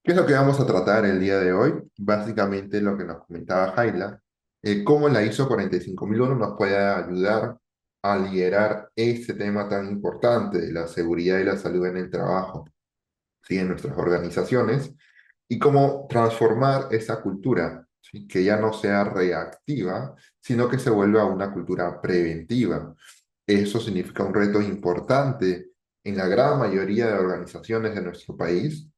¿Qué es lo que vamos a tratar el día de hoy? Básicamente lo que nos comentaba Jaila, cómo la ISO 45001 nos puede ayudar a liderar este tema tan importante de la seguridad y la salud en el trabajo, ¿sí? En nuestras organizaciones, y cómo transformar esa cultura, ¿sí? Que ya no sea reactiva, sino que se vuelva una cultura preventiva. Eso significa un reto importante en la gran mayoría de organizaciones de nuestro país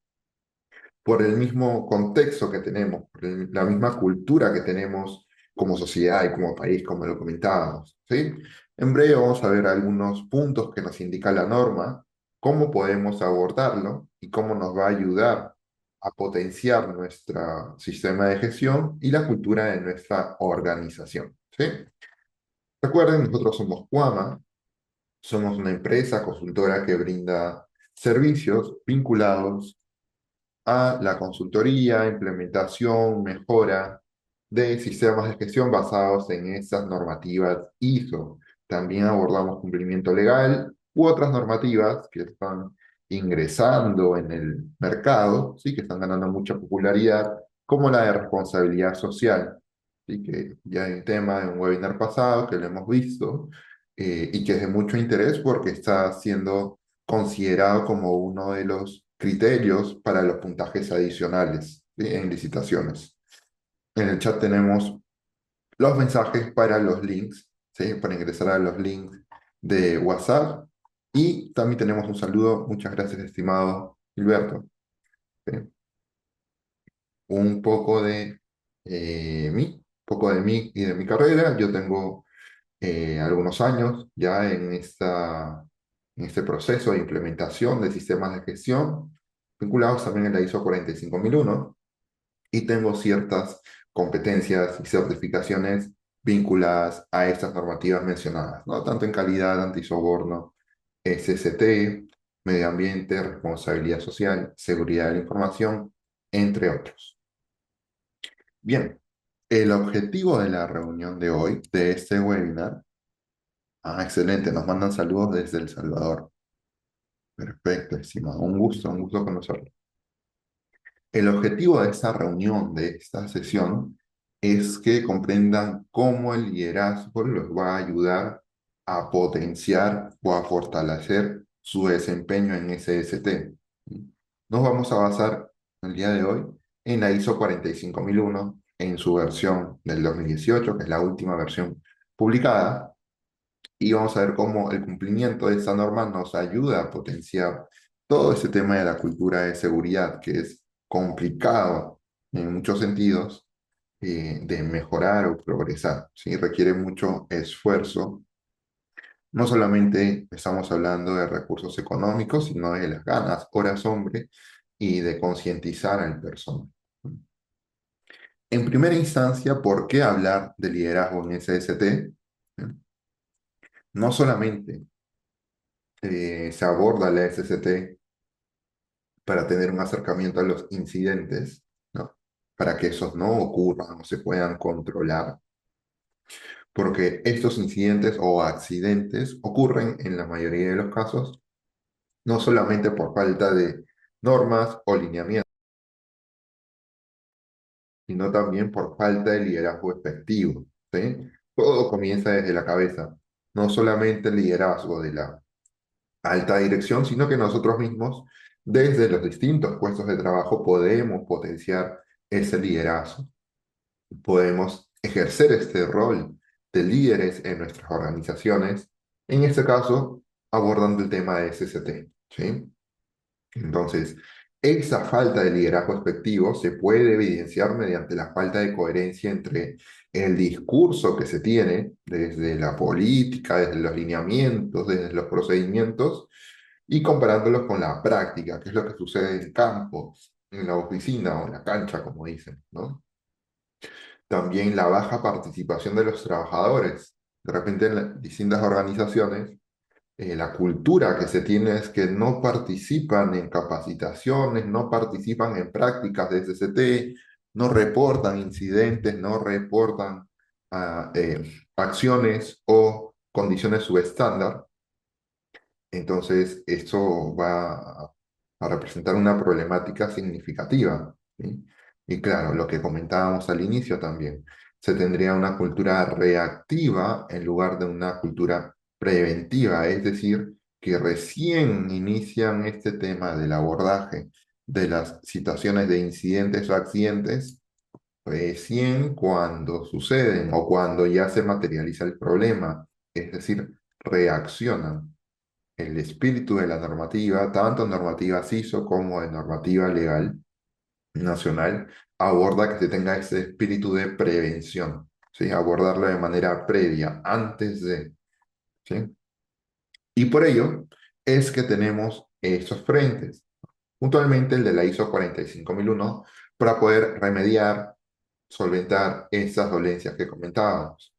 por el mismo contexto que tenemos, por la misma cultura que tenemos como sociedad y como país, como lo comentábamos, ¿sí? En breve vamos a ver algunos puntos que nos indica la norma, cómo podemos abordarlo y cómo nos va a ayudar a potenciar nuestro sistema de gestión y la cultura de nuestra organización, ¿sí? Recuerden, nosotros somos Cuama, somos una empresa consultora que brinda servicios vinculados a la consultoría, implementación, mejora de sistemas de gestión basados en estas normativas ISO. También abordamos cumplimiento legal u otras normativas que están ingresando en el mercado, ¿sí? Que están ganando mucha popularidad, como la de responsabilidad social, ¿sí? Que ya hay un tema en un webinar pasado que lo hemos visto, y que es de mucho interés porque está siendo considerado como uno de los criterios para los puntajes adicionales, ¿sí? En licitaciones. En el chat tenemos los mensajes para los links, ¿sí? Para ingresar a los links de WhatsApp. Y también tenemos un saludo. Muchas gracias, estimado Gilberto. ¿Sí? Un poco de mí, poco de mí y de mi carrera. Yo tengo algunos años ya en este proceso de implementación de sistemas de gestión, vinculados también en la ISO 45001, y tengo ciertas competencias y certificaciones vinculadas a estas normativas mencionadas, ¿no? Tanto en calidad, antisoborno, SST, medio ambiente, responsabilidad social, seguridad de la información, entre otros. Bien, el objetivo de la reunión de hoy, de este webinar. Excelente, nos mandan saludos desde El Salvador. Perfecto, estimado. Un gusto conocerlo. El objetivo de esta reunión, de esta sesión, es que comprendan cómo el liderazgo los va a ayudar a potenciar o a fortalecer su desempeño en SST. Nos vamos a basar el día de hoy en la ISO 45001, en su versión del 2018, que es la última versión publicada, y vamos a ver cómo el cumplimiento de esta norma nos ayuda a potenciar todo ese tema de la cultura de seguridad, que es complicado en muchos sentidos, de mejorar o progresar, ¿sí? Requiere mucho esfuerzo. No solamente estamos hablando de recursos económicos, sino de las ganas, horas hombre, y de concientizar al personal. En primera instancia, ¿por qué hablar de liderazgo en SST? No solamente se aborda la SST para tener un acercamiento a los incidentes, ¿no? Para que esos no ocurran o se puedan controlar, porque estos incidentes o accidentes ocurren en la mayoría de los casos, no solamente por falta de normas o lineamientos, sino también por falta de liderazgo efectivo, ¿sí? Todo comienza desde la cabeza, no solamente el liderazgo de la alta dirección, sino que nosotros mismos, desde los distintos puestos de trabajo, podemos potenciar ese liderazgo. Podemos ejercer este rol de líderes en nuestras organizaciones, en este caso, abordando el tema de SST, ¿sí? Entonces, esa falta de liderazgo efectivo se puede evidenciar mediante la falta de coherencia entre el discurso que se tiene desde la política, desde los lineamientos, desde los procedimientos, y comparándolos con la práctica, que es lo que sucede en campo, en la oficina o en la cancha, como dicen, ¿no? También la baja participación de los trabajadores. De repente en las distintas organizaciones, la cultura que se tiene es que no participan en capacitaciones, no participan en prácticas de SST, no reportan incidentes, no reportan acciones o condiciones subestándar. Entonces, esto va a representar una problemática significativa, ¿sí? Y claro, lo que comentábamos al inicio también, se tendría una cultura reactiva en lugar de una cultura preventiva, es decir, que recién inician este tema del abordaje de las situaciones de incidentes o accidentes, recién cuando suceden o cuando ya se materializa el problema, es decir, reaccionan. El espíritu de la normativa, tanto normativa CISO como de normativa legal nacional, aborda que se tenga ese espíritu de prevención, ¿sí? Abordarlo de manera previa, antes de, ¿sí? Y por ello es que tenemos estos frentes, puntualmente el de la ISO 45001, para poder remediar, solventar esas dolencias que comentábamos.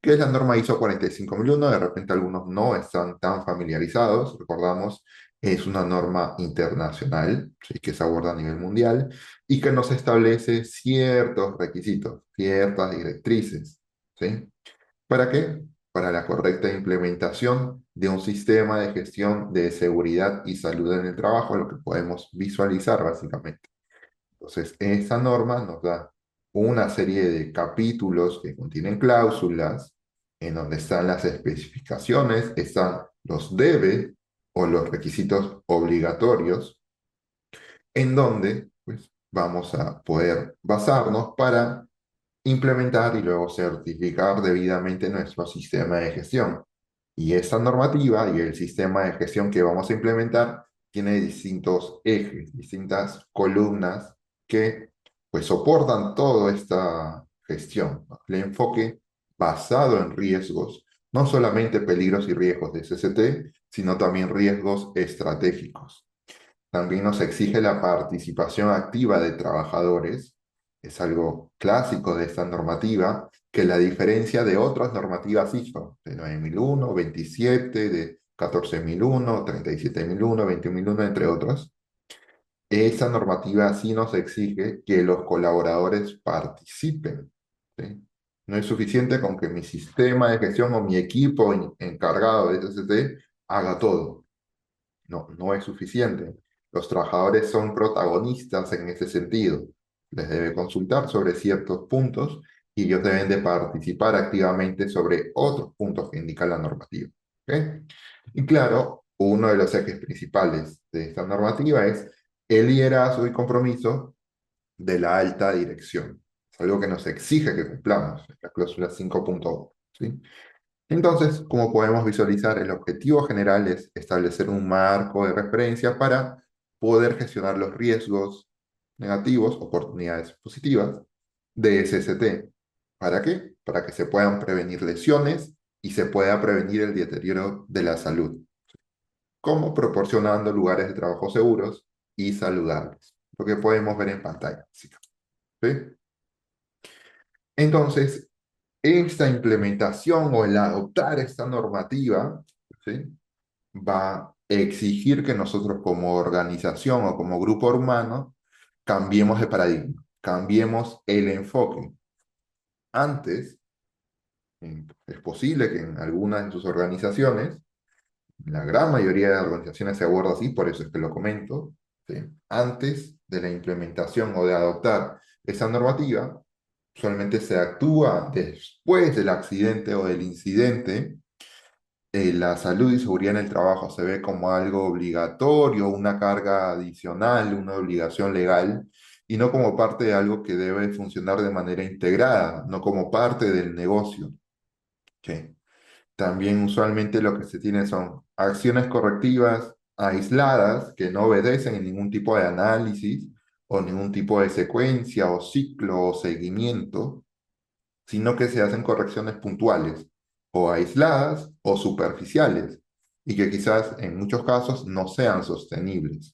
¿Qué es la norma ISO 45001? De repente algunos no están tan familiarizados. Recordamos, es una norma internacional, ¿sí? Que se aborda a nivel mundial y que nos establece ciertos requisitos, ciertas directrices. ¿Sí? ¿Para qué? Para la correcta implementación de un sistema de gestión de seguridad y salud en el trabajo, lo que podemos visualizar básicamente. Entonces, esta norma nos da una serie de capítulos que contienen cláusulas en donde están las especificaciones, están los debe o los requisitos obligatorios, en donde pues, vamos a poder basarnos para implementar y luego certificar debidamente nuestro sistema de gestión. Y esta normativa y el sistema de gestión que vamos a implementar tiene distintos ejes, distintas columnas que pues soportan toda esta gestión, ¿no? El enfoque basado en riesgos, no solamente peligros y riesgos de CCT, sino también riesgos estratégicos. También nos exige la participación activa de trabajadores. Es algo clásico de esta normativa, que la diferencia de otras normativas ISO, de 9001, 27, de 14001, 37001, 21001, entre otras, esta normativa sí nos exige que los colaboradores participen, ¿sí? No es suficiente con que mi sistema de gestión o mi equipo encargado de SST haga todo. No, no es suficiente. Los trabajadores son protagonistas en ese sentido. Les debe consultar sobre ciertos puntos y ellos deben de participar activamente sobre otros puntos que indica la normativa. ¿Ok? Y claro, uno de los ejes principales de esta normativa es el liderazgo y compromiso de la alta dirección. Es algo que nos exige que cumplamos, la cláusula 5.1. ¿Sí? Entonces, como podemos visualizar, el objetivo general es establecer un marco de referencia para poder gestionar los riesgos negativos, oportunidades positivas de SST. ¿Para qué? Para que se puedan prevenir lesiones y se pueda prevenir el deterioro de la salud, como proporcionando lugares de trabajo seguros y saludables, lo que podemos ver en pantalla. ¿Sí? Entonces, esta implementación o el adoptar esta normativa, ¿sí? Va a exigir que nosotros como organización o como grupo humano cambiemos de paradigma, cambiemos el enfoque. Antes, es posible que en algunas de sus organizaciones, la gran mayoría de organizaciones se aborda así, por eso es que lo comento, ¿sí? Antes de la implementación o de adoptar esa normativa, usualmente se actúa después del accidente o del incidente. La salud y seguridad en el trabajo se ve como algo obligatorio, una carga adicional, una obligación legal, y no como parte de algo que debe funcionar de manera integrada, no como parte del negocio. ¿Ok? También usualmente lo que se tiene son acciones correctivas aisladas que no obedecen en ningún tipo de análisis o ningún tipo de secuencia o ciclo o seguimiento, sino que se hacen correcciones puntuales, o aisladas o superficiales, y que quizás en muchos casos no sean sostenibles.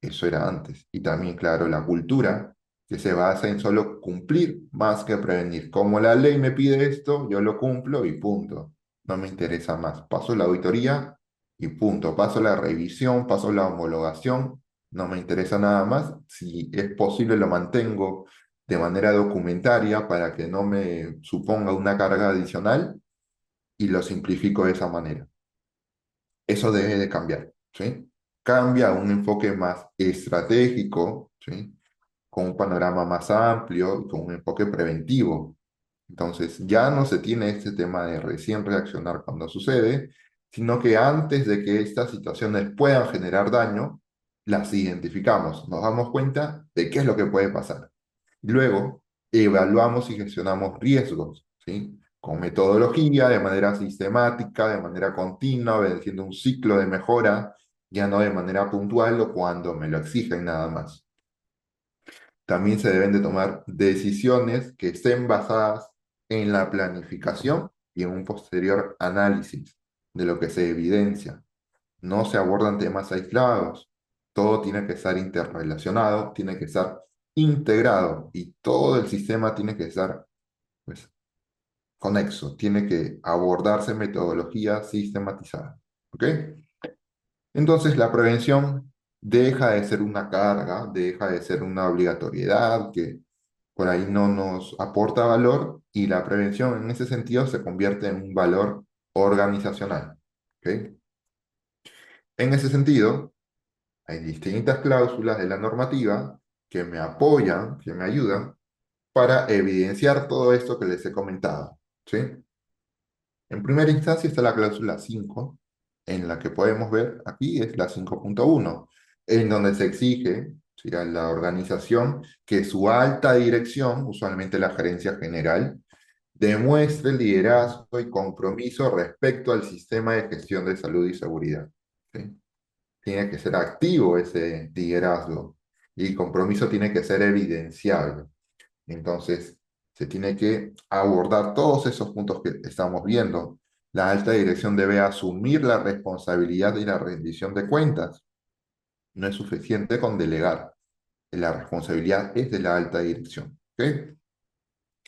Eso era antes. Y también, claro, la cultura que se basa en solo cumplir más que prevenir. Como la ley me pide esto, yo lo cumplo y punto. No me interesa más. Paso la auditoría y punto. Paso la revisión, paso la homologación. No me interesa nada más. Si es posible, lo mantengo de manera documentaria para que no me suponga una carga adicional y lo simplifico de esa manera. Eso debe de cambiar, ¿sí? cambia a un enfoque más estratégico, ¿sí? Con un panorama más amplio y con un enfoque preventivo. Entonces, ya no se tiene este tema de recién reaccionar cuando sucede, sino que antes de que estas situaciones puedan generar daño, las identificamos, nos damos cuenta de qué es lo que puede pasar. Luego, evaluamos y gestionamos riesgos, ¿sí? Con metodología, de manera sistemática, de manera continua, obedeciendo un ciclo de mejora, ya no de manera puntual o cuando me lo exigen nada más. También se deben de tomar decisiones que estén basadas en la planificación y en un posterior análisis de lo que se evidencia. No se abordan temas aislados. Todo tiene que estar interrelacionado, tiene que estar integrado y todo el sistema tiene que estar, pues, conexo, tiene que abordarse metodología sistematizada. ¿Ok? Entonces la prevención deja de ser una carga, deja de ser una obligatoriedad que por ahí no nos aporta valor y la prevención en ese sentido se convierte en un valor organizacional. ¿Ok? En ese sentido, hay distintas cláusulas de la normativa que me apoyan, que me ayudan para evidenciar todo esto que les he comentado. ¿Sí? En primera instancia está la cláusula 5, en la que podemos ver aquí es la 5.1, en donde se exige, ¿sí?, a la organización que su alta dirección, usualmente la gerencia general, demuestre liderazgo y compromiso respecto al sistema de gestión de salud y seguridad. ¿Sí? Tiene que ser activo ese liderazgo y el compromiso tiene que ser evidenciable. Entonces, se tiene que abordar todos esos puntos que estamos viendo. La alta dirección debe asumir la responsabilidad y la rendición de cuentas. No es suficiente con delegar. La responsabilidad es de la alta dirección. ¿Ok?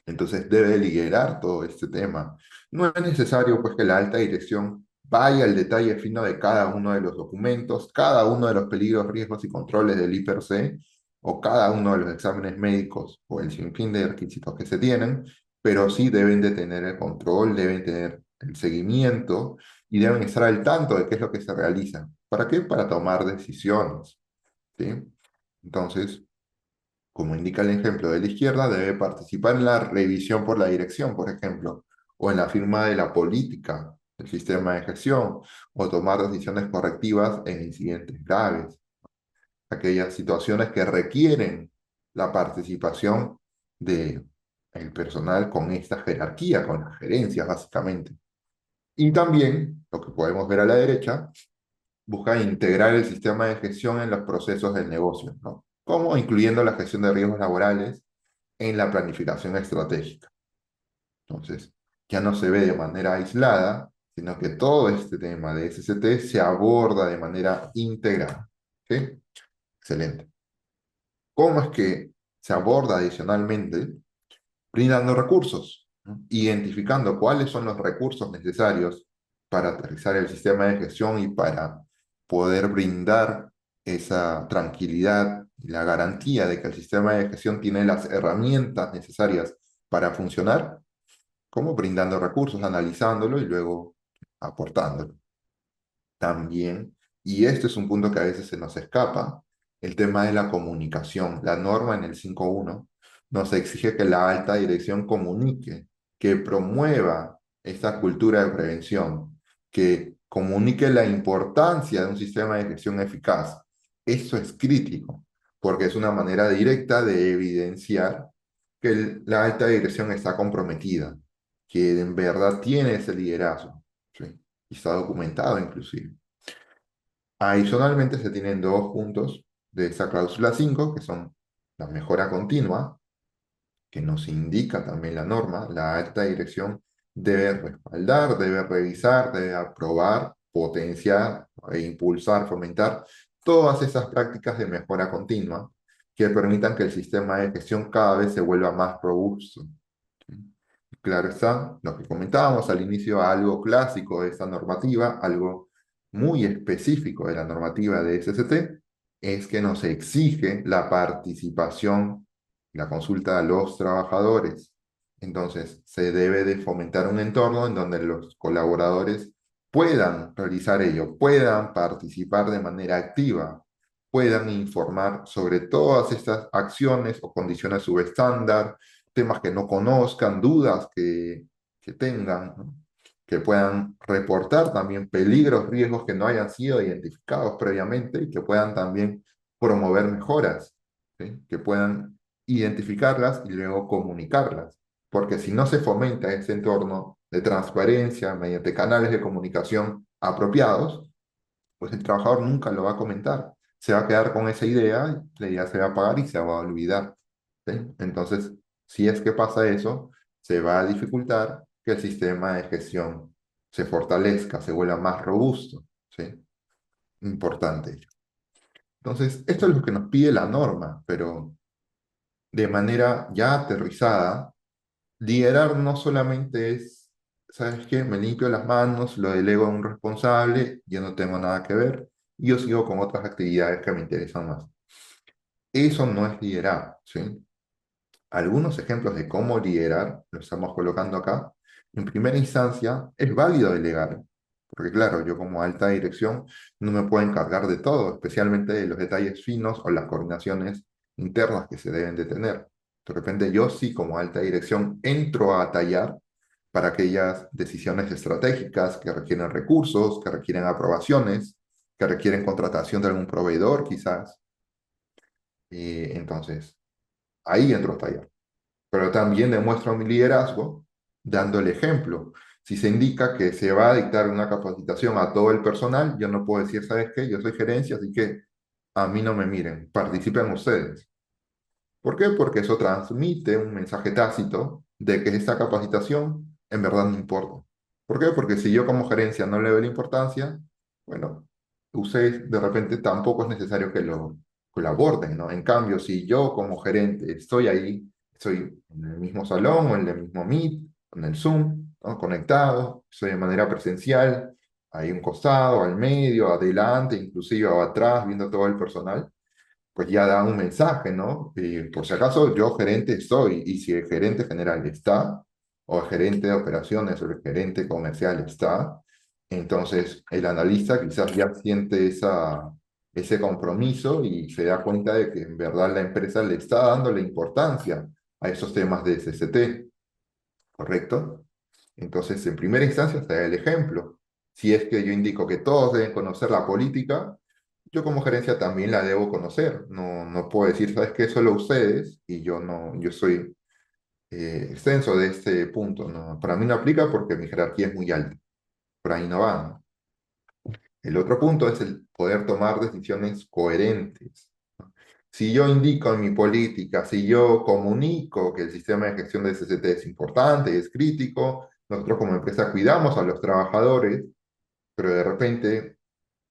Entonces debe liderar todo este tema. No es necesario pues que la alta dirección vaya al detalle fino de cada uno de los documentos, cada uno de los peligros, riesgos y controles del IPRC o cada uno de los exámenes médicos o el sinfín de requisitos que se tienen, pero sí deben de tener el control, deben tener el seguimiento y deben estar al tanto de qué es lo que se realiza. ¿Para qué? Para tomar decisiones, ¿sí? Entonces, como indica el ejemplo de la izquierda, debe participar en la revisión por la dirección, por ejemplo, o en la firma de la política del sistema de gestión, o tomar decisiones correctivas en incidentes graves, aquellas situaciones que requieren la participación del personal con esta jerarquía, con las gerencias, básicamente. Y también, lo que podemos ver a la derecha, busca integrar el sistema de gestión en los procesos del negocio, ¿no? Como incluyendo la gestión de riesgos laborales en la planificación estratégica. Entonces, ya no se ve de manera aislada, sino que todo este tema de SCT se aborda de manera integrada. ¿Sí? Excelente. ¿Cómo es que se aborda adicionalmente? Brindando recursos, ¿no? Identificando cuáles son los recursos necesarios para aterrizar el sistema de gestión y para poder brindar esa tranquilidad y la garantía de que el sistema de gestión tiene las herramientas necesarias para funcionar, como brindando recursos, analizándolo y luego aportándolo. También, y este es un punto que a veces se nos escapa, el tema de la comunicación. La norma en el 5.1 nos exige que la alta dirección comunique, que promueva esta cultura de prevención, que comunique la importancia de un sistema de gestión eficaz. Eso es crítico, porque es una manera directa de evidenciar que la alta dirección está comprometida, que en verdad tiene ese liderazgo, ¿sí? Y está documentado inclusive. Adicionalmente, se tienen dos puntos de esa cláusula 5 que son la mejora continua, que nos indica también la norma. La alta dirección debe respaldar, debe revisar, debe aprobar, potenciar e impulsar, fomentar todas esas prácticas de mejora continua que permitan que el sistema de gestión cada vez se vuelva más robusto. Claro está, lo que comentábamos al inicio, algo clásico de esta normativa, algo muy específico de la normativa de SST, es que nos exige la participación, la consulta a los trabajadores. Entonces, se debe de fomentar un entorno en donde los colaboradores puedan realizar ello, puedan participar de manera activa, puedan informar sobre todas estas acciones o condiciones subestándar, temas que no conozcan, dudas que tengan, ¿no? Que puedan reportar también peligros, riesgos que no hayan sido identificados previamente y que puedan también promover mejoras, ¿sí? Que puedan identificarlas y luego comunicarlas. Porque si no se fomenta ese entorno de transparencia mediante canales de comunicación apropiados, pues el trabajador nunca lo va a comentar. Se va a quedar con esa idea, la idea se va a apagar y se va a olvidar, ¿sí? Entonces, si es que pasa eso, se va a dificultar que el sistema de gestión se fortalezca, se vuelva más robusto, ¿sí? Importante. Entonces, esto es lo que nos pide la norma, pero de manera ya aterrizada, liderar no solamente es, ¿sabes qué? Me limpio las manos, lo delego a un responsable, yo no tengo nada que ver, y yo sigo con otras actividades que me interesan más. Eso no es liderar, ¿sí? Algunos ejemplos de cómo liderar, lo estamos colocando acá. En primera instancia, es válido delegar, porque claro, yo como alta dirección no me puedo encargar de todo, especialmente de los detalles finos o las coordinaciones internas que se deben de tener. De repente yo sí como alta dirección entro a tallar para aquellas decisiones estratégicas que requieren recursos, que requieren aprobaciones, que requieren contratación de algún proveedor quizás. Entonces, ahí entro a tallar, pero también demuestro mi liderazgo dando el ejemplo. Si se indica que se va a dictar una capacitación a todo el personal, yo no puedo decir, ¿sabes qué? Yo soy gerencia, así que a mí no me miren, participen ustedes. ¿Por qué? Porque eso transmite un mensaje tácito de que esta capacitación en verdad no importa. ¿Por qué? Porque si yo como gerencia no le doy la importancia, bueno, ustedes de repente tampoco es necesario que lo aborden, ¿no? En cambio, si yo como gerente estoy ahí, estoy en el mismo salón o en el mismo Meet, en el Zoom, ¿no? Conectado, estoy de manera presencial, ahí un costado, al medio, adelante, inclusive o atrás, viendo todo el personal, pues ya da un mensaje, ¿no? Por si acaso yo gerente soy, y si el gerente general está, o el gerente de operaciones o el gerente comercial está, entonces el analista quizás ya siente ese compromiso y se da cuenta de que en verdad la empresa le está dando la importancia a esos temas de SST, ¿correcto? Entonces, en primera instancia, está el ejemplo. Si es que yo indico que todos deben conocer la política, yo como gerencia también la debo conocer. No, no puedo decir, ¿sabes qué? Solo ustedes y yo no, yo soy extenso de este punto, ¿no? Para mí no aplica porque mi jerarquía es muy alta. Por ahí no va, ¿no? El otro punto es el poder tomar decisiones coherentes. Si yo indico en mi política, si yo comunico que el sistema de gestión de SCT es importante, es crítico, nosotros como empresa cuidamos a los trabajadores, pero de repente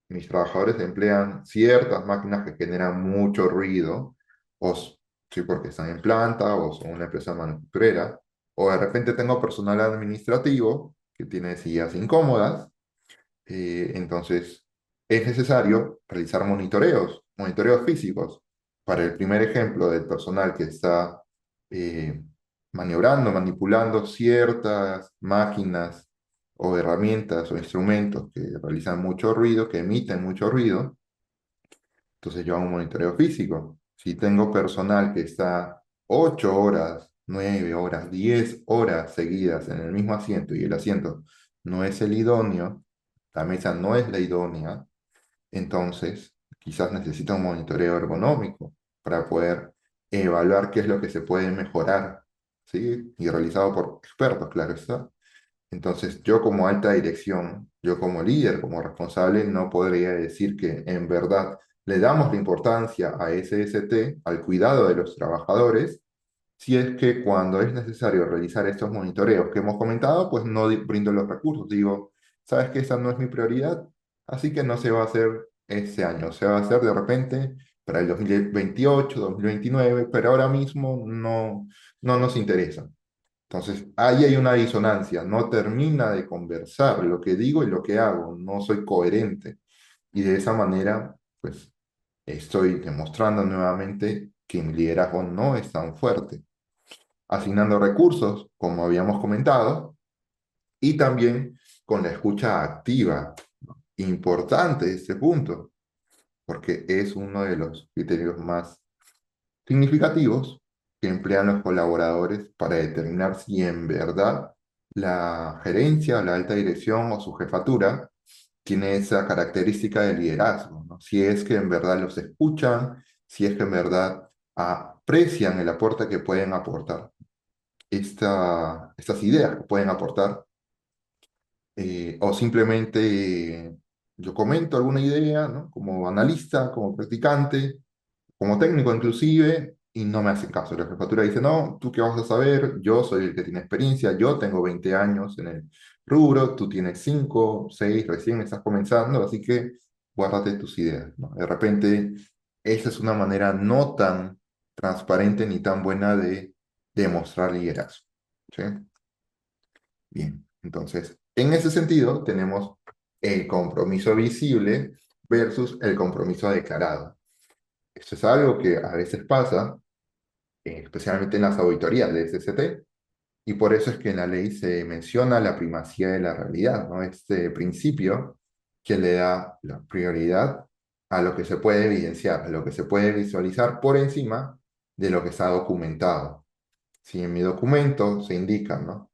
mis trabajadores emplean ciertas máquinas que generan mucho ruido, o sí porque están en planta, o son una empresa manufacturera, o de repente tengo personal administrativo que tiene sillas incómodas, entonces es necesario realizar monitoreos físicos. Para el primer ejemplo del personal que está eh, maniobrando, manipulando ciertas máquinas o herramientas o instrumentos que realizan mucho ruido, que emiten mucho ruido, entonces yo hago un monitoreo físico. Si tengo personal que está 8 horas, 9 horas, 10 horas seguidas en el mismo asiento y el asiento no es el idóneo, la mesa no es la idónea, entonces quizás necesita un monitoreo ergonómico para poder evaluar qué es lo que se puede mejorar, ¿sí? Y realizado por expertos, claro está. Entonces, yo como alta dirección, yo como líder, como responsable, no podría decir que en verdad le damos la importancia a SST, al cuidado de los trabajadores, si es que cuando es necesario realizar estos monitoreos que hemos comentado, pues no brindo los recursos. Digo, sabes que esa no es mi prioridad, así que no se va a hacer este año, se va a hacer de repente para el 2028, 2029, pero ahora mismo no nos interesa. Entonces, ahí hay una disonancia, no termina de conversar lo que digo y lo que hago, no soy coherente. Y de esa manera, pues, estoy demostrando nuevamente que mi liderazgo no es tan fuerte, asignando recursos, como habíamos comentado, y también con la escucha activa. Importante este punto, porque es uno de los criterios más significativos que emplean los colaboradores para determinar si en verdad la gerencia, la alta dirección o su jefatura tiene esa característica de liderazgo, ¿no? Si es que en verdad los escuchan, si es que en verdad aprecian el aporte que pueden aportar, estas ideas que pueden aportar, o simplemente yo comento alguna idea, ¿no? Como analista, como practicante, como técnico inclusive, y no me hacen caso. La jefatura dice, no, ¿tú qué vas a saber? Yo soy el que tiene experiencia, yo tengo 20 años en el rubro, tú tienes 5 6 recién estás comenzando, así que guárdate tus ideas, ¿no? De repente, esa es una manera no tan transparente ni tan buena de demostrar liderazgo, ¿sí? Bien, entonces, en ese sentido, tenemos el compromiso visible versus el compromiso declarado. Esto es algo que a veces pasa, especialmente en las auditorías de SST, y por eso es que en la ley se menciona la primacía de la realidad, ¿no? Este principio que le da la prioridad a lo que se puede evidenciar, a lo que se puede visualizar por encima de lo que está documentado. Si en mi documento se indica, ¿no?,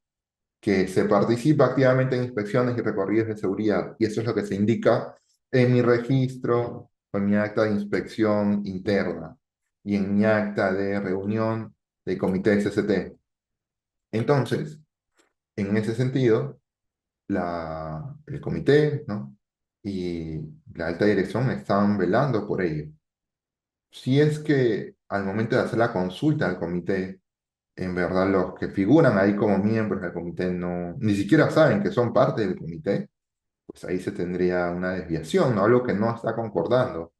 que se participa activamente en inspecciones y recorridos de seguridad, y eso es lo que se indica en mi registro, o en mi acta de inspección interna y en mi acta de reunión del comité SST. Entonces, en ese sentido, el comité, ¿no?, y la alta dirección están velando por ello. Si es que al momento de hacer la consulta al comité, en verdad los que figuran ahí como miembros del comité no, ni siquiera saben que son parte del comité, pues ahí se tendría una desviación, ¿no? Algo que no está concordando.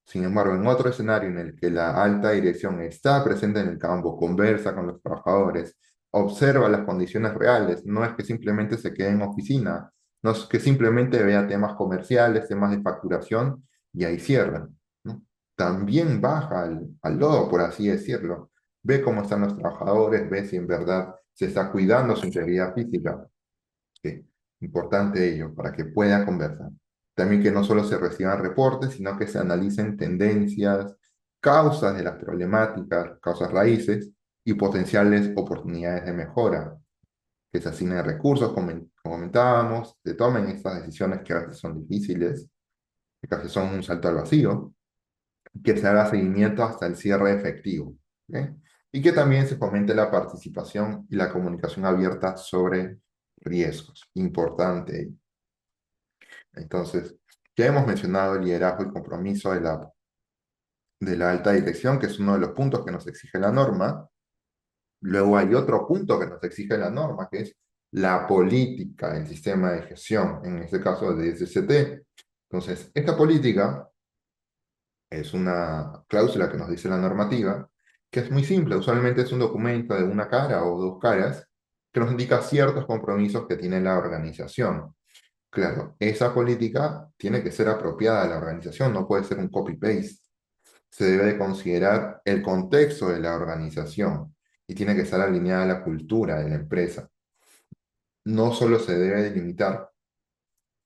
Sin embargo, en otro escenario en el que la alta dirección está presente en el campo, conversa con los trabajadores, observa las condiciones reales, no es que simplemente se quede en oficina, no es que simplemente vea temas comerciales, temas de facturación y ahí cierran, ¿no? También baja al lodo, por así decirlo, ve cómo están los trabajadores, ve si en verdad se está cuidando su integridad física. Sí, importante ello, para que pueda conversar. También que no solo se reciban reportes, sino que se analicen tendencias, causas de las problemáticas, causas raíces y potenciales oportunidades de mejora. Que se asignen recursos, como comentábamos, se tomen estas decisiones que a veces son difíciles, que a veces son un salto al vacío, que se haga seguimiento hasta el cierre efectivo. ¿Ok? Y que también se fomente la participación y la comunicación abierta sobre riesgos. Importante. Entonces, ya hemos mencionado el liderazgo y compromiso de la alta dirección, que es uno de los puntos que nos exige la norma. Luego hay otro punto que nos exige la norma, que es la política del sistema de gestión, en este caso de SST. Entonces, esta política es una cláusula que nos dice la normativa, que es muy simple, usualmente es un documento de una cara o dos caras, que nos indica ciertos compromisos que tiene la organización. Claro, esa política tiene que ser apropiada a la organización, no puede ser un copy-paste. Se debe de considerar el contexto de la organización y tiene que estar alineada a la cultura de la empresa. No solo se debe de limitar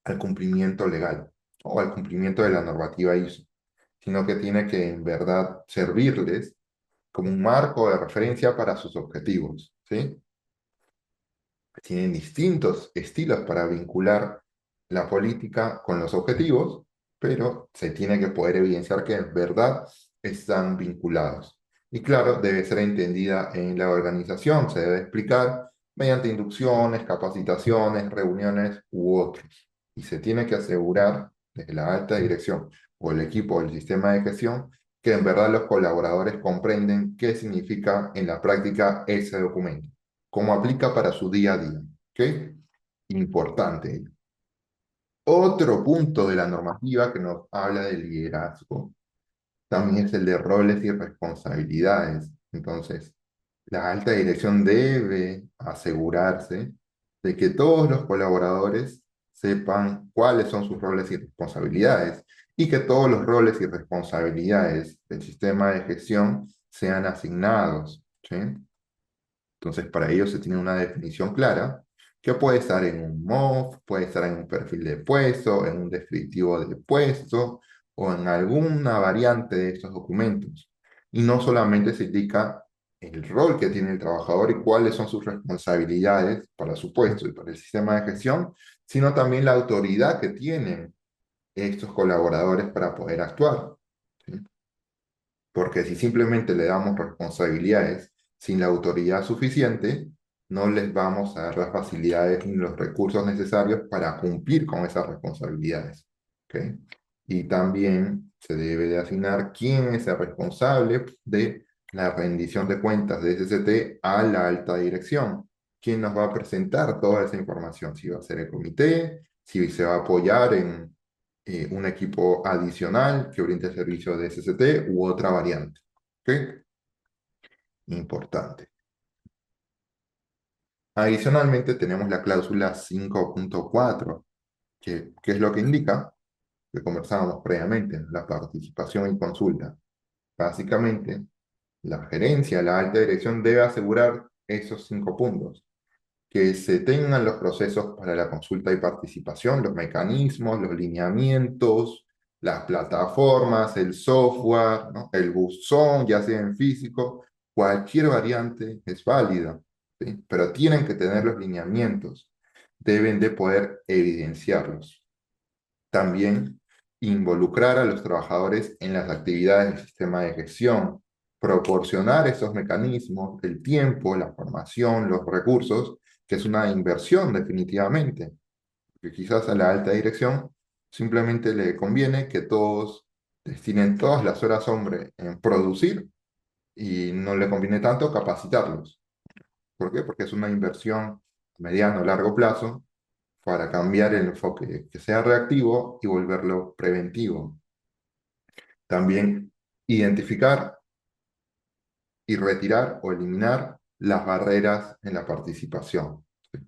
al cumplimiento legal o al cumplimiento de la normativa ISO, sino que tiene que en verdad servirles como un marco de referencia para sus objetivos, ¿sí? Tienen distintos estilos para vincular la política con los objetivos, pero se tiene que poder evidenciar que en verdad están vinculados. Y claro, debe ser entendida en la organización, se debe explicar mediante inducciones, capacitaciones, reuniones u otros. Y se tiene que asegurar desde la alta dirección o el equipo del sistema de gestión que en verdad los colaboradores comprenden qué significa en la práctica ese documento, cómo aplica para su día a día. ¿Ok? Importante. Otro punto de la normativa que nos habla de liderazgo también es el de roles y responsabilidades. Entonces, la alta dirección debe asegurarse de que todos los colaboradores sepan cuáles son sus roles y responsabilidades y que todos los roles y responsabilidades del sistema de gestión sean asignados. ¿Sí? Entonces, para ello se tiene una definición clara que puede estar en un MOF, puede estar en un perfil de puesto, en un descriptivo de puesto o en alguna variante de estos documentos. Y no solamente se indica el rol que tiene el trabajador y cuáles son sus responsabilidades para su puesto y para el sistema de gestión, sino también la autoridad que tienen estos colaboradores para poder actuar. ¿Sí? Porque si simplemente le damos responsabilidades sin la autoridad suficiente, no les vamos a dar las facilidades ni los recursos necesarios para cumplir con esas responsabilidades. ¿Ok? Y también se debe de asignar quién es el responsable de la rendición de cuentas de SST a la alta dirección. ¿Quién nos va a presentar toda esa información? Si va a ser el comité, si se va a apoyar en un equipo adicional que brinde el servicio de SST u otra variante. ¿Ok? Importante. Adicionalmente tenemos la cláusula 5.4, que es lo que indica, que conversábamos previamente, la participación y consulta. Básicamente, la gerencia, la alta dirección debe asegurar esos 5 puntos. Que se tengan los procesos para la consulta y participación, los mecanismos, los lineamientos, las plataformas, el software, ¿no? El buzón, ya sea en físico, cualquier variante es válida, ¿sí? Pero tienen que tener los lineamientos, deben de poder evidenciarlos. También involucrar a los trabajadores en las actividades del sistema de gestión, proporcionar esos mecanismos, el tiempo, la formación, los recursos, que es una inversión definitivamente, que quizás a la alta dirección simplemente le conviene que todos destinen todas las horas hombre en producir y no le conviene tanto capacitarlos. ¿Por qué? Porque es una inversión a mediano o largo plazo para cambiar el enfoque que sea reactivo y volverlo preventivo. También identificar y retirar o eliminar las barreras en la participación, ¿sí?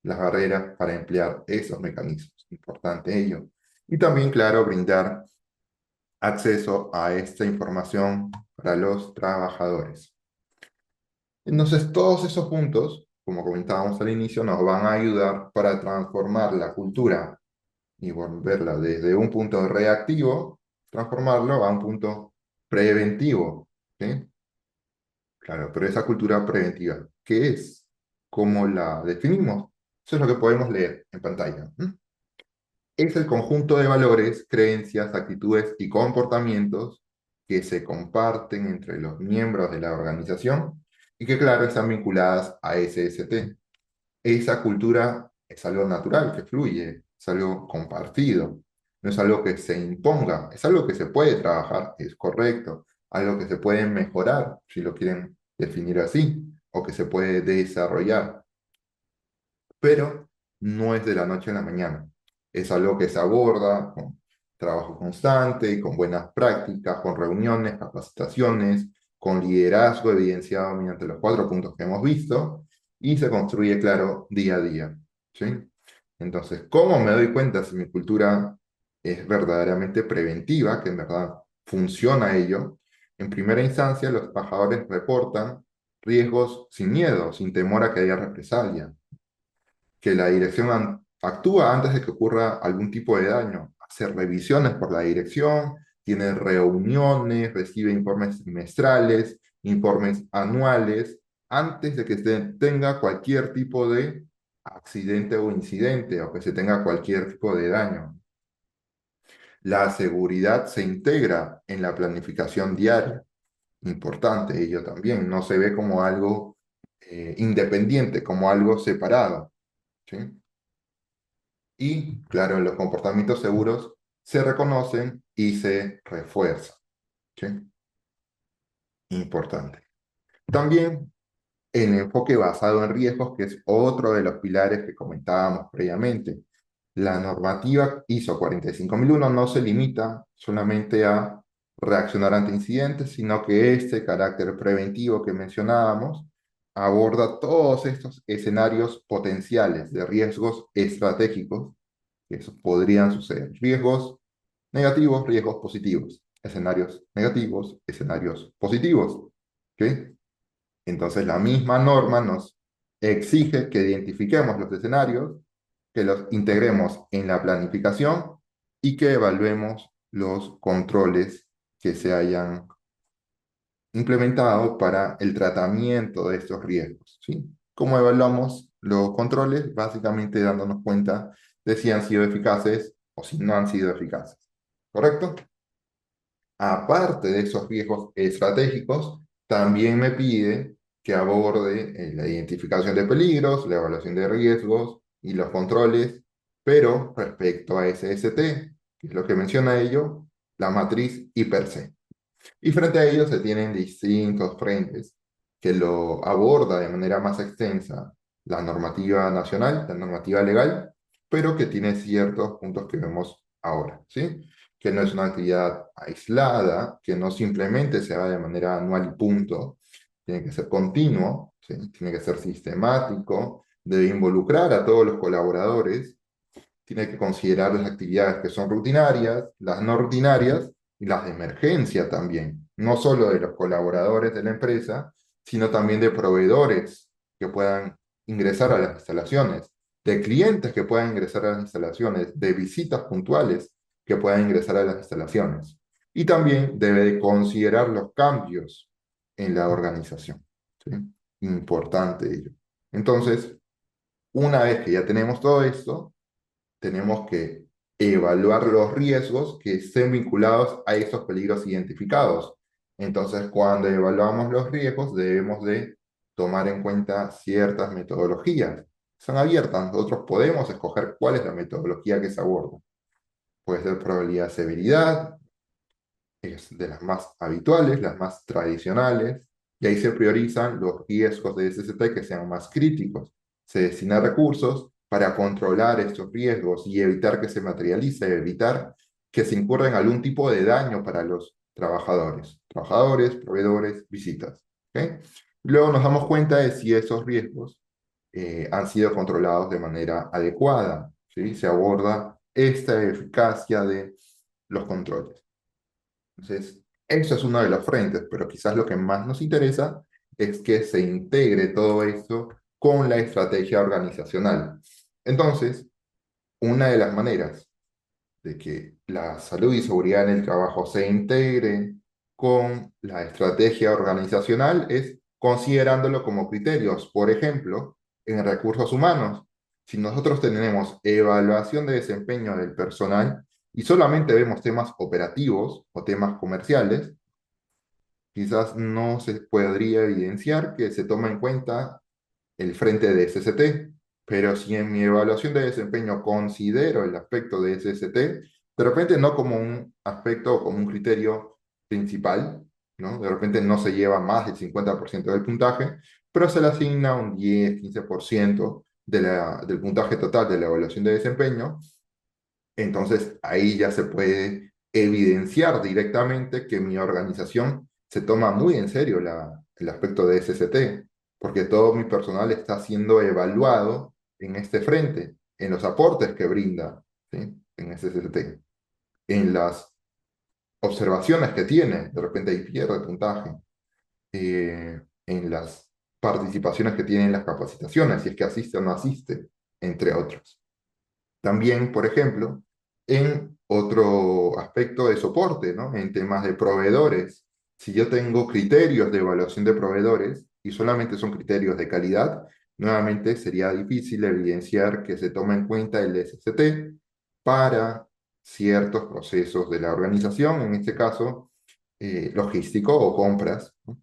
Las barreras para emplear esos mecanismos. Importante ello. Y también, claro, brindar acceso a esta información para los trabajadores. Entonces, todos esos puntos, como comentábamos al inicio, nos van a ayudar para transformar la cultura y volverla desde un punto reactivo, transformarlo a un punto preventivo. ¿Sí? Claro, pero esa cultura preventiva, ¿qué es? ¿Cómo la definimos? Eso es lo que podemos leer en pantalla. Es el conjunto de valores, creencias, actitudes y comportamientos que se comparten entre los miembros de la organización y que, claro, están vinculadas a SST. Esa cultura es algo natural, que fluye, es algo compartido, no es algo que se imponga, es algo que se puede trabajar, es correcto, algo que se puede mejorar, si lo quieren definir así, o que se puede desarrollar, pero no es de la noche a la mañana. Es algo que se aborda con trabajo constante, y con buenas prácticas, con reuniones, capacitaciones, con liderazgo evidenciado mediante los 4 puntos que hemos visto, y se construye, claro, día a día. ¿Sí? Entonces, ¿cómo me doy cuenta si mi cultura es verdaderamente preventiva, que en verdad funciona ello? En primera instancia, los trabajadores reportan riesgos sin miedo, sin temor a que haya represalia, que la dirección actúa antes de que ocurra algún tipo de daño, hace revisiones por la dirección, tiene reuniones, recibe informes trimestrales, informes anuales, antes de que se tenga cualquier tipo de accidente o incidente o que se tenga cualquier tipo de daño. La seguridad se integra en la planificación diaria. Importante ello también, no se ve como algo independiente, como algo separado. ¿Sí? Y, claro, los comportamientos seguros se reconocen y se refuerzan. ¿Sí? Importante. También el enfoque basado en riesgos, que es otro de los pilares que comentábamos previamente. La normativa ISO 45001 no se limita solamente a reaccionar ante incidentes, sino que este carácter preventivo que mencionábamos aborda todos estos escenarios potenciales de riesgos estratégicos que eso podrían suceder. Riesgos negativos, riesgos positivos. Escenarios negativos, escenarios positivos. ¿Ok? Entonces la misma norma nos exige que identifiquemos los escenarios, que los integremos en la planificación y que evaluemos los controles que se hayan implementado para el tratamiento de estos riesgos, ¿sí? ¿Cómo evaluamos los controles? Básicamente dándonos cuenta de si han sido eficaces o si no han sido eficaces. ¿Correcto? Aparte de esos riesgos estratégicos, también me pide que aborde la identificación de peligros, la evaluación de riesgos y los controles, pero respecto a SST, que es lo que menciona ello, la matriz IPER-C. Y frente a ello se tienen distintos frentes que lo aborda de manera más extensa la normativa nacional, la normativa legal, pero que tiene ciertos puntos que vemos ahora, ¿sí? Que no es una actividad aislada, que no simplemente se haga de manera anual y punto, tiene que ser continuo, ¿sí? Tiene que ser sistemático, debe involucrar a todos los colaboradores, tiene que considerar las actividades que son rutinarias, las no rutinarias y las de emergencia también, no solo de los colaboradores de la empresa, sino también de proveedores que puedan ingresar a las instalaciones, de clientes que puedan ingresar a las instalaciones, de visitas puntuales que puedan ingresar a las instalaciones. Y también debe de considerar los cambios en la organización, ¿sí? Importante ello. Entonces, una vez que ya tenemos todo esto, tenemos que evaluar los riesgos que estén vinculados a esos peligros identificados. Entonces, cuando evaluamos los riesgos, debemos de tomar en cuenta ciertas metodologías. Son abiertas, nosotros podemos escoger cuál es la metodología que se aborda. Puede ser probabilidad de severidad, es de las más habituales, las más tradicionales, y ahí se priorizan los riesgos de SST que sean más críticos. Se destina recursos para controlar estos riesgos y evitar que se materialice, evitar que se incurra en algún tipo de daño para los trabajadores, proveedores, visitas. ¿Ok? Luego nos damos cuenta de si esos riesgos han sido controlados de manera adecuada, ¿sí? Se aborda esta eficacia de los controles. Entonces, eso es uno de los frentes, pero quizás lo que más nos interesa es que se integre todo esto con la estrategia organizacional. Entonces, una de las maneras de que la salud y seguridad en el trabajo se integre con la estrategia organizacional es considerándolo como criterios. Por ejemplo, en recursos humanos, si nosotros tenemos evaluación de desempeño del personal y solamente vemos temas operativos o temas comerciales, quizás no se podría evidenciar que se toma en cuenta el frente de SST, pero si en mi evaluación de desempeño considero el aspecto de SST, de repente no como un aspecto o como un criterio principal, ¿no? De repente no se lleva más del 50% del puntaje, pero se le asigna un 10-15% del puntaje total de la evaluación de desempeño, entonces ahí ya se puede evidenciar directamente que mi organización se toma muy en serio el aspecto de SST, porque todo mi personal está siendo evaluado en este frente, en los aportes que brinda, ¿sí? En SST, en las observaciones que tiene, de repente ahí pierde puntaje, en las participaciones que tiene en las capacitaciones, si es que asiste o no asiste, entre otros. También, por ejemplo, en otro aspecto de soporte, ¿no? En temas de proveedores. Si yo tengo criterios de evaluación de proveedores y solamente son criterios de calidad, nuevamente sería difícil evidenciar que se toma en cuenta el SST para ciertos procesos de la organización, en este caso, logístico o compras, ¿no?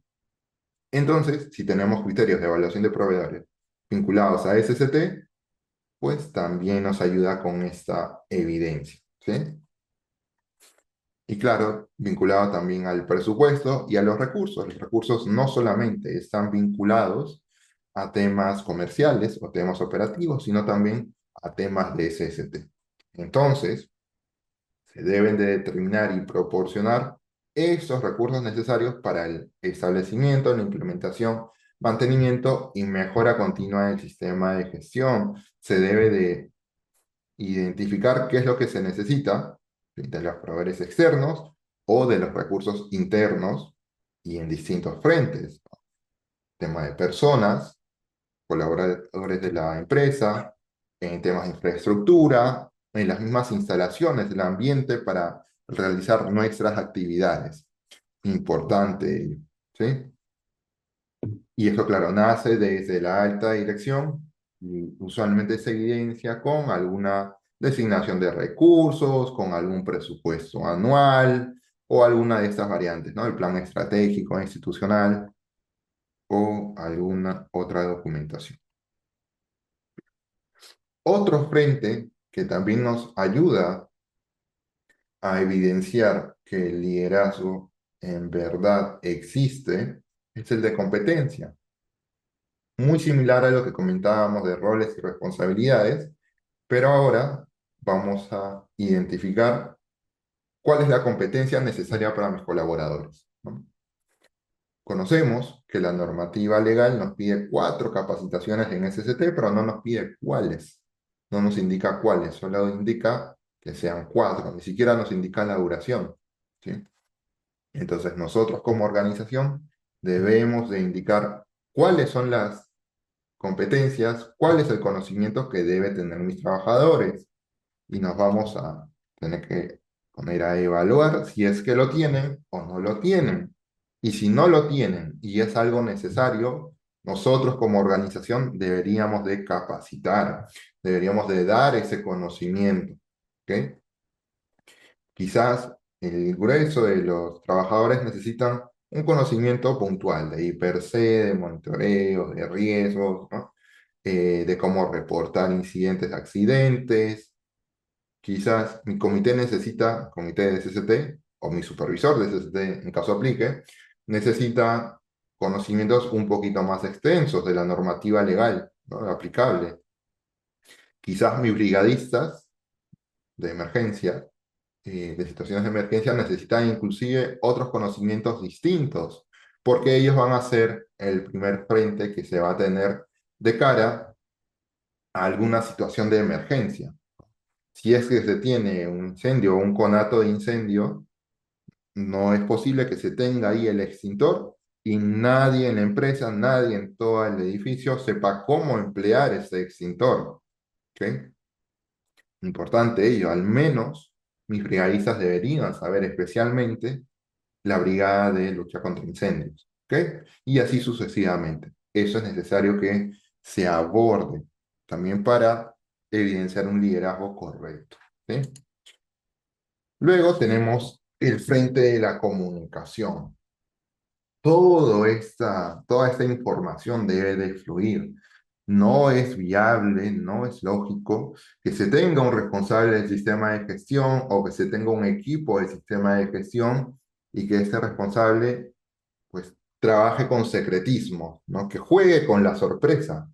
Entonces, si tenemos criterios de evaluación de proveedores vinculados a SST, pues también nos ayuda con esta evidencia, ¿sí? Y claro, vinculado también al presupuesto y a los recursos. Los recursos no solamente están vinculados a temas comerciales o temas operativos, sino también a temas de SST. Entonces, se deben de determinar y proporcionar esos recursos necesarios para el establecimiento, la implementación, mantenimiento y mejora continua del sistema de gestión. Se debe de identificar qué es lo que se necesita de los proveedores externos o de los recursos internos y en distintos frentes, ¿no? Tema de personas, colaboradores de la empresa, en temas de infraestructura, en las mismas instalaciones del ambiente para realizar nuestras actividades. Importante, ¿sí? Y eso, claro, nace desde la alta dirección y usualmente se evidencia con alguna designación de recursos, con algún presupuesto anual o alguna de estas variantes, ¿no? El plan estratégico institucional o alguna otra documentación. Otro frente que también nos ayuda a evidenciar que el liderazgo en verdad existe es el de competencia. Muy similar a lo que comentábamos de roles y responsabilidades, pero ahora vamos a identificar cuál es la competencia necesaria para mis colaboradores, ¿no? Conocemos que la normativa legal nos pide 4 capacitaciones en SST, pero no nos pide cuáles, no nos indica cuáles, solo indica que sean 4, ni siquiera nos indica la duración, ¿sí? Entonces nosotros como organización debemos de indicar cuáles son las competencias, cuál es el conocimiento que debe tener mis trabajadores. Y nos vamos a tener que poner a evaluar si es que lo tienen o no lo tienen. Y si no lo tienen y es algo necesario, nosotros como organización deberíamos de capacitar, deberíamos de dar ese conocimiento. ¿Ok? Quizás el grueso de los trabajadores necesitan un conocimiento puntual de I+C, de monitoreo, de riesgos, ¿no? De cómo reportar incidentes, accidentes. Quizás mi comité necesita, comité de SST, o mi supervisor de SST, en caso aplique, necesita conocimientos un poquito más extensos de la normativa legal, ¿no? Aplicable. Quizás mis brigadistas de emergencia, de situaciones de emergencia, necesitan inclusive otros conocimientos distintos, porque ellos van a ser el primer frente que se va a tener de cara a alguna situación de emergencia. Si es que se tiene un incendio o un conato de incendio, no es posible que se tenga ahí el extintor y nadie en la empresa, nadie en todo el edificio sepa cómo emplear ese extintor. ¿Ok? Importante ello, al menos mis brigadistas deberían saber especialmente la brigada de lucha contra incendios. ¿Ok? Y así sucesivamente. Eso es necesario que se aborde también para evidenciar un liderazgo correcto. ¿Sí? Luego tenemos el frente de la comunicación. Toda esta información debe de fluir. No es viable, no es lógico que se tenga un responsable del sistema de gestión o que se tenga un equipo del sistema de gestión y que este responsable pues trabaje con secretismo, ¿no? Que juegue con la sorpresa.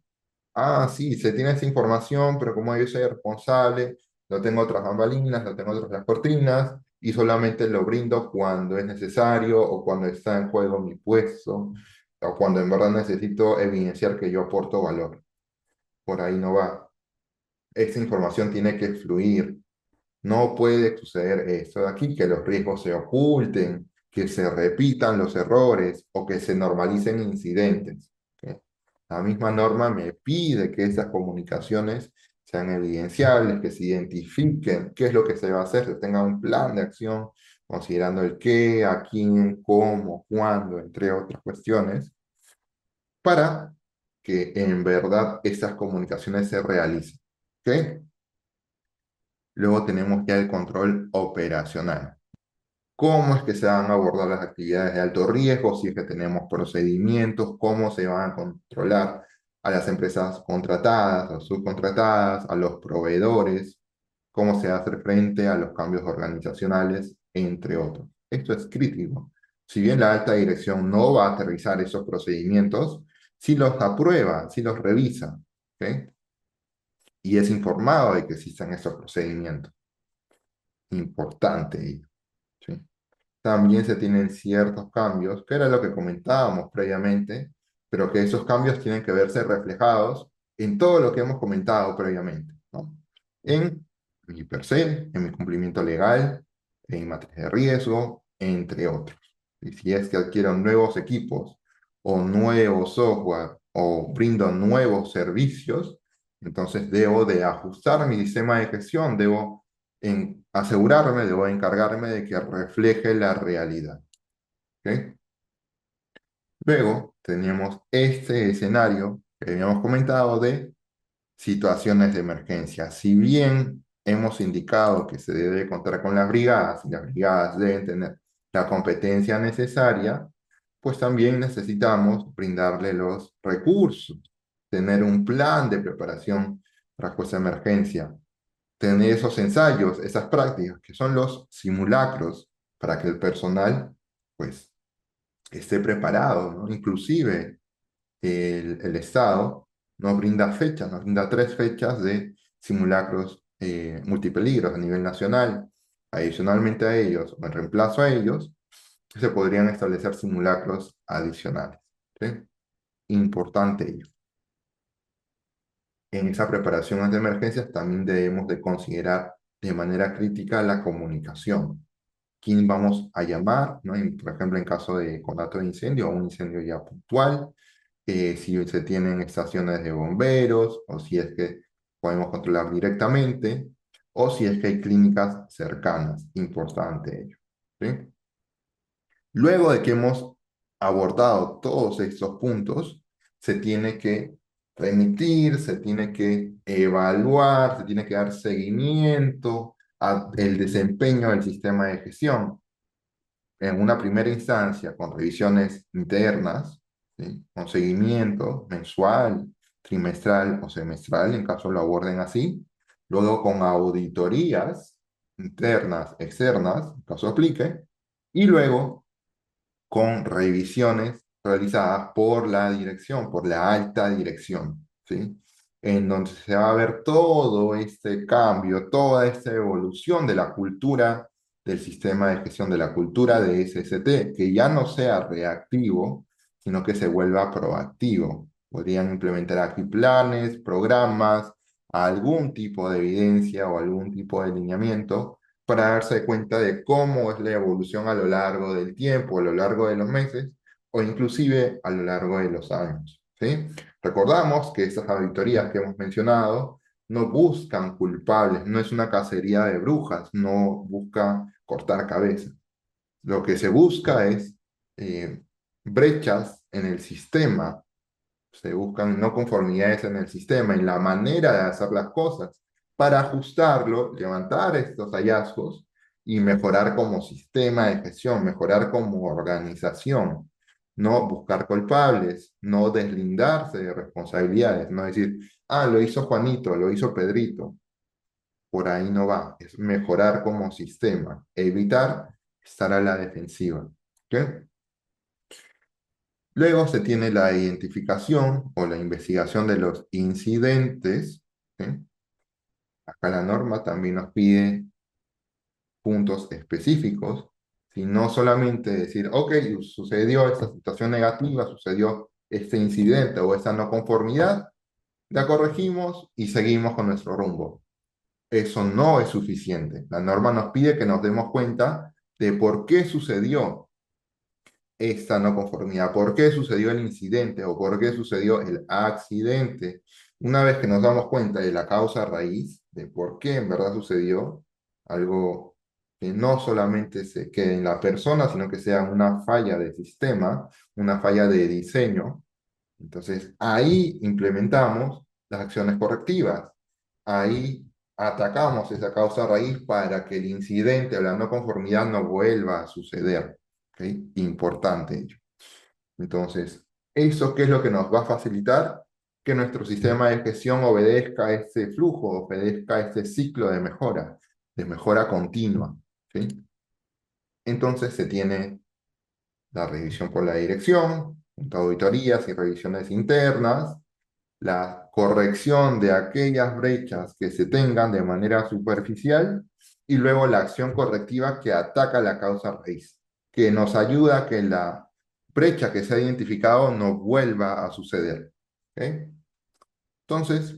Ah, sí, se tiene esa información, pero como yo soy responsable, no tengo otras bambalinas, no tengo otras las cortinas, y solamente lo brindo cuando es necesario o cuando está en juego mi puesto, o cuando en verdad necesito evidenciar que yo aporto valor. Por ahí no va. Esa información tiene que fluir. No puede suceder esto de aquí, que los riesgos se oculten, que se repitan los errores o que se normalicen incidentes. ¿Ok? La misma norma me pide que esas comunicaciones sean evidenciables, que se identifiquen qué es lo que se va a hacer, se tenga un plan de acción considerando el qué, a quién, cómo, cuándo, entre otras cuestiones, para que en verdad esas comunicaciones se realicen. ¿Ok? Luego tenemos ya el control operacional. ¿Cómo es que se van a abordar las actividades de alto riesgo? Si es que tenemos procedimientos, ¿cómo se van a controlar a las empresas contratadas, a las subcontratadas, a los proveedores? ¿Cómo se va a hacer frente a los cambios organizacionales, entre otros? Esto es crítico. Si bien la alta dirección no va a aterrizar esos procedimientos, si los aprueba, si los revisa, ¿ok? Y es informado de que existen esos procedimientos. Importante ello, ¿sí? También se tienen ciertos cambios, que era lo que comentábamos previamente, pero que esos cambios tienen que verse reflejados en todo lo que hemos comentado previamente, ¿no? En mi per se, en mi cumplimiento legal, en matriz de riesgo, entre otros. Y si es que adquiero nuevos equipos o nuevo software o brindo nuevos servicios, entonces debo de ajustar mi sistema de gestión, debo asegurarme, debo encargarme de que refleje la realidad. ¿Ok? Luego teníamos este escenario que habíamos comentado de situaciones de emergencia. Si bien hemos indicado que se debe contar con las brigadas y las brigadas deben tener la competencia necesaria, pues también necesitamos brindarle los recursos, tener un plan de preparación para esta emergencia, tener esos ensayos, esas prácticas que son los simulacros para que el personal pues esté preparado, ¿no? Inclusive el Estado nos brinda fechas, nos brinda 3 fechas de simulacros multipeligros a nivel nacional. Adicionalmente a ellos, o en reemplazo a ellos, se podrían establecer simulacros adicionales. ¿Sí? Importante ello. En esa preparación ante emergencias también debemos de considerar de manera crítica la comunicación. ¿Quién vamos a llamar? ¿No? Por ejemplo, en caso de conato de incendio o un incendio ya puntual, si se tienen estaciones de bomberos o si es que podemos controlar directamente o si es que hay clínicas cercanas. Importante ello. ¿Sí? Luego de que hemos abordado todos estos puntos, se tiene que remitir, se tiene que evaluar, se tiene que dar seguimiento al desempeño del sistema de gestión en una primera instancia con revisiones internas, ¿sí? Con seguimiento mensual, trimestral o semestral, en caso lo aborden así. Luego con auditorías internas, externas, en caso aplique. Y luego con revisiones realizadas por la dirección, por la alta dirección, ¿sí? En donde se va a ver todo este cambio, toda esta evolución de la cultura del sistema de gestión, de la cultura de SST, que ya no sea reactivo, sino que se vuelva proactivo. Podrían implementar aquí planes, programas, algún tipo de evidencia o algún tipo de lineamiento para darse cuenta de cómo es la evolución a lo largo del tiempo, a lo largo de los meses o inclusive a lo largo de los años. ¿Sí? Recordamos que estas auditorías que hemos mencionado no buscan culpables, no es una cacería de brujas, no busca cortar cabezas. Lo que se busca es brechas en el sistema, se buscan no conformidades en el sistema, en la manera de hacer las cosas, para ajustarlo, levantar estos hallazgos y mejorar como sistema de gestión, mejorar como organización, no buscar culpables, no deslindarse de responsabilidades, no decir, ah, lo hizo Juanito, lo hizo Pedrito, por ahí no va, es mejorar como sistema, evitar estar a la defensiva. ¿Ok? Luego se tiene la identificación o la investigación de los incidentes. ¿Sí? Acá la norma también nos pide puntos específicos, y no solamente decir, ok, sucedió esta situación negativa, sucedió este incidente o esta no conformidad, la corregimos y seguimos con nuestro rumbo. Eso no es suficiente. La norma nos pide que nos demos cuenta de por qué sucedió esta no conformidad, por qué sucedió el incidente o por qué sucedió el accidente. Una vez que nos damos cuenta de la causa raíz, de por qué en verdad sucedió, algo que no solamente se quede en la persona, sino que sea una falla de sistema, una falla de diseño, entonces ahí implementamos las acciones correctivas, ahí atacamos esa causa raíz para que el incidente o la no conformidad no vuelva a suceder. ¿Ok? Importante ello. Entonces, ¿eso qué es lo que nos va a facilitar? Que nuestro sistema de gestión obedezca a este flujo, obedezca a este ciclo de mejora continua. ¿Sí? Entonces se tiene la revisión por la dirección, junto a auditorías y revisiones internas, la corrección de aquellas brechas que se tengan de manera superficial y luego la acción correctiva que ataca la causa raíz, que nos ayuda a que la brecha que se ha identificado no vuelva a suceder. ¿Ok? Entonces,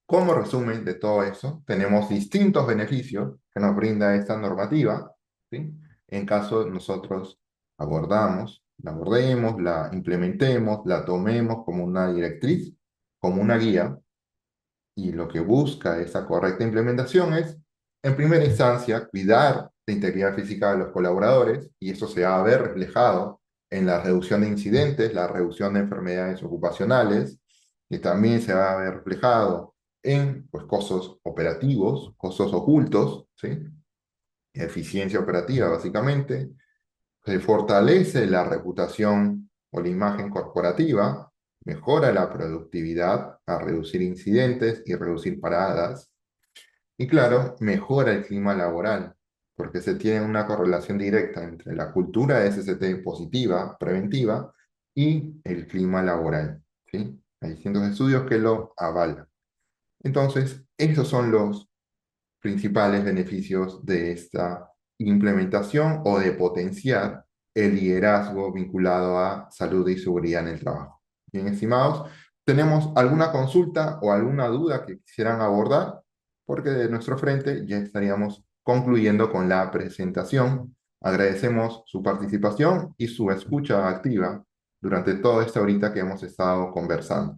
como resumen de todo eso, tenemos distintos beneficios que nos brinda esta normativa, ¿sí? En caso nosotros abordamos la abordemos, la implementemos, la tomemos como una directriz, como una guía, y lo que busca esa correcta implementación es, en primera instancia, cuidar la integridad física de los colaboradores, y eso se va a ver reflejado en la reducción de incidentes, la reducción de enfermedades ocupacionales, y también se va a ver reflejado en pues, costos operativos, costos ocultos, ¿sí? Eficiencia operativa, básicamente. Se fortalece la reputación o la imagen corporativa, mejora la productividad a reducir incidentes y reducir paradas, y claro, mejora el clima laboral, porque se tiene una correlación directa entre la cultura de SST positiva, preventiva, y el clima laboral, ¿sí? Hay cientos de estudios que lo avalan. Entonces, esos son los principales beneficios de esta implementación o de potenciar el liderazgo vinculado a salud y seguridad en el trabajo. Bien, estimados, ¿tenemos alguna consulta o alguna duda que quisieran abordar? Porque de nuestro frente ya estaríamos concluyendo con la presentación. Agradecemos su participación y su escucha activa durante toda esta horita que hemos estado conversando.